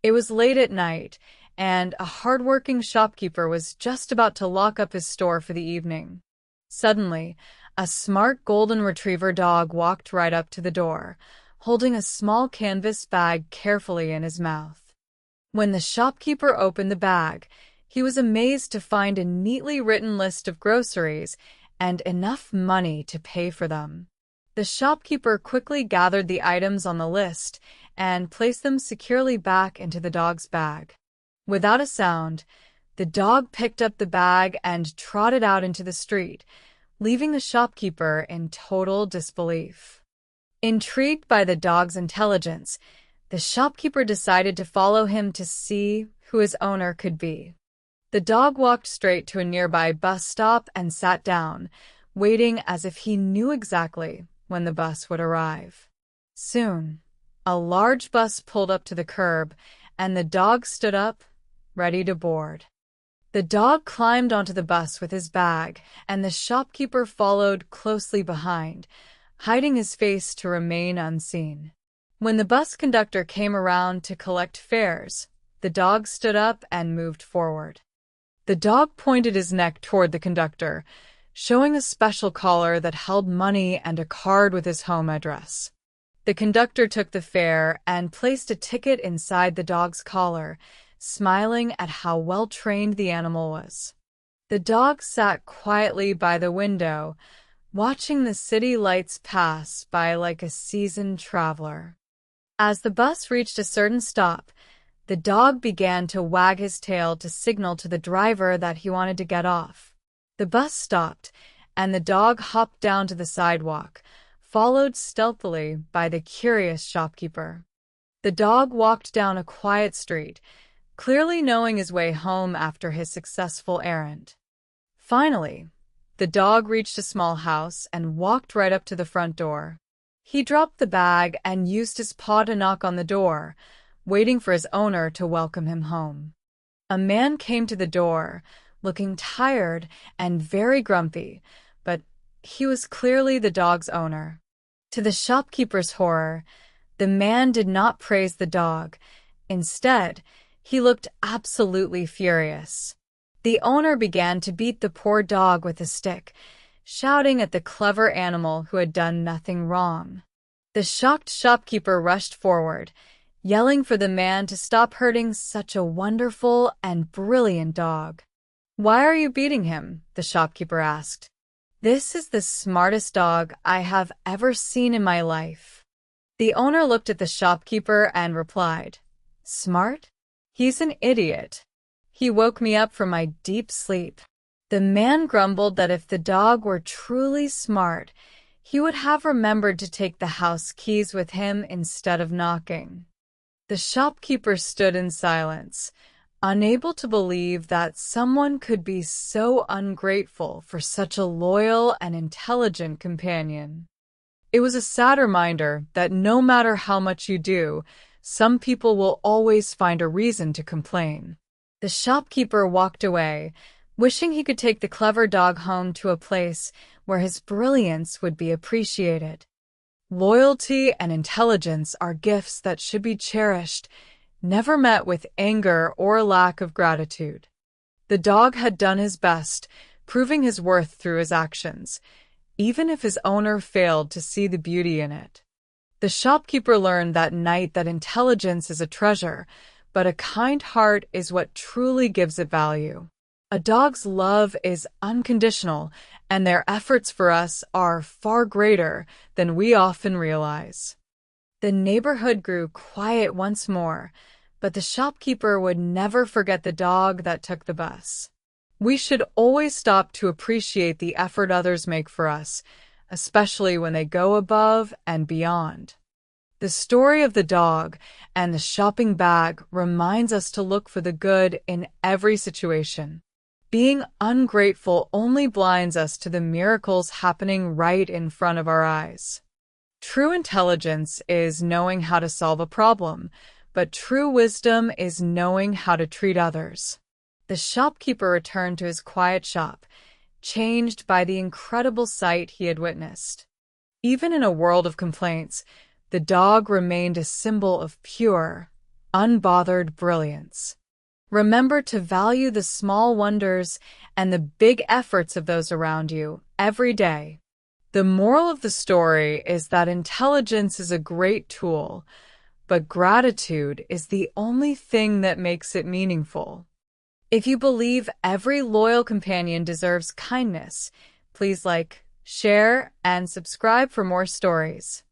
It was late at night, and a hard-working shopkeeper was just about to lock up his store for the evening. Suddenly, a smart golden retriever dog walked right up to the door, holding a small canvas bag carefully in his mouth. When the shopkeeper opened the bag, he was amazed to find a neatly written list of groceries and enough money to pay for them. The shopkeeper quickly gathered the items on the list and placed them securely back into the dog's bag. Without a sound, the dog picked up the bag and trotted out into the street, leaving the shopkeeper in total disbelief. Intrigued by the dog's intelligence, the shopkeeper decided to follow him to see who his owner could be. The dog walked straight to a nearby bus stop and sat down, waiting as if he knew exactly when the bus would arrive. Soon, a large bus pulled up to the curb, and the dog stood up, ready to board. The dog climbed onto the bus with his bag, and the shopkeeper followed closely behind, hiding his face to remain unseen. When the bus conductor came around to collect fares, the dog stood up and moved forward. The dog pointed his neck toward the conductor, showing a special collar that held money and a card with his home address. The conductor took the fare and placed a ticket inside the dog's collar, smiling at how well-trained the animal was. The dog sat quietly by the window, watching the city lights pass by like a seasoned traveler. As the bus reached a certain stop, the dog began to wag his tail to signal to the driver that he wanted to get off. The bus stopped, and the dog hopped down to the sidewalk, followed stealthily by the curious shopkeeper. The dog walked down a quiet street, clearly knowing his way home after his successful errand. Finally, the dog reached a small house and walked right up to the front door. He dropped the bag and used his paw to knock on the door, waiting for his owner to welcome him home. A man came to the door, looking tired and very grumpy, but he was clearly the dog's owner. To the shopkeeper's horror, the man did not praise the dog. Instead, he looked absolutely furious. The owner began to beat the poor dog with a stick, shouting at the clever animal who had done nothing wrong. The shocked shopkeeper rushed forward, yelling for the man to stop hurting such a wonderful and brilliant dog. "Why are you beating him?" the shopkeeper asked. "This is the smartest dog I have ever seen in my life." The owner looked at the shopkeeper and replied, "Smart? He's an idiot. He woke me up from my deep sleep." The man grumbled that if the dog were truly smart, he would have remembered to take the house keys with him instead of knocking. The shopkeeper stood in silence, unable to believe that someone could be so ungrateful for such a loyal and intelligent companion. It was a sad reminder that no matter how much you do, some people will always find a reason to complain. The shopkeeper walked away, wishing he could take the clever dog home to a place where his brilliance would be appreciated. Loyalty and intelligence are gifts that should be cherished, never met with anger or lack of gratitude. The dog had done his best, proving his worth through his actions, even if his owner failed to see the beauty in it. The shopkeeper learned that night that intelligence is a treasure, but a kind heart is what truly gives it value. A dog's love is unconditional, and their efforts for us are far greater than we often realize. The neighborhood grew quiet once more, but the shopkeeper would never forget the dog that took the bus. We should always stop to appreciate the effort others make for us, especially when they go above and beyond. The story of the dog and the shopping bag reminds us to look for the good in every situation. Being ungrateful only blinds us to the miracles happening right in front of our eyes. True intelligence is knowing how to solve a problem, but true wisdom is knowing how to treat others. The shopkeeper returned to his quiet shop, changed by the incredible sight he had witnessed. Even in a world of complaints, the dog remained a symbol of pure, unbothered brilliance. Remember to value the small wonders and the big efforts of those around you every day. The moral of the story is that intelligence is a great tool, but gratitude is the only thing that makes it meaningful. If you believe every loyal companion deserves kindness, please like, share, and subscribe for more stories.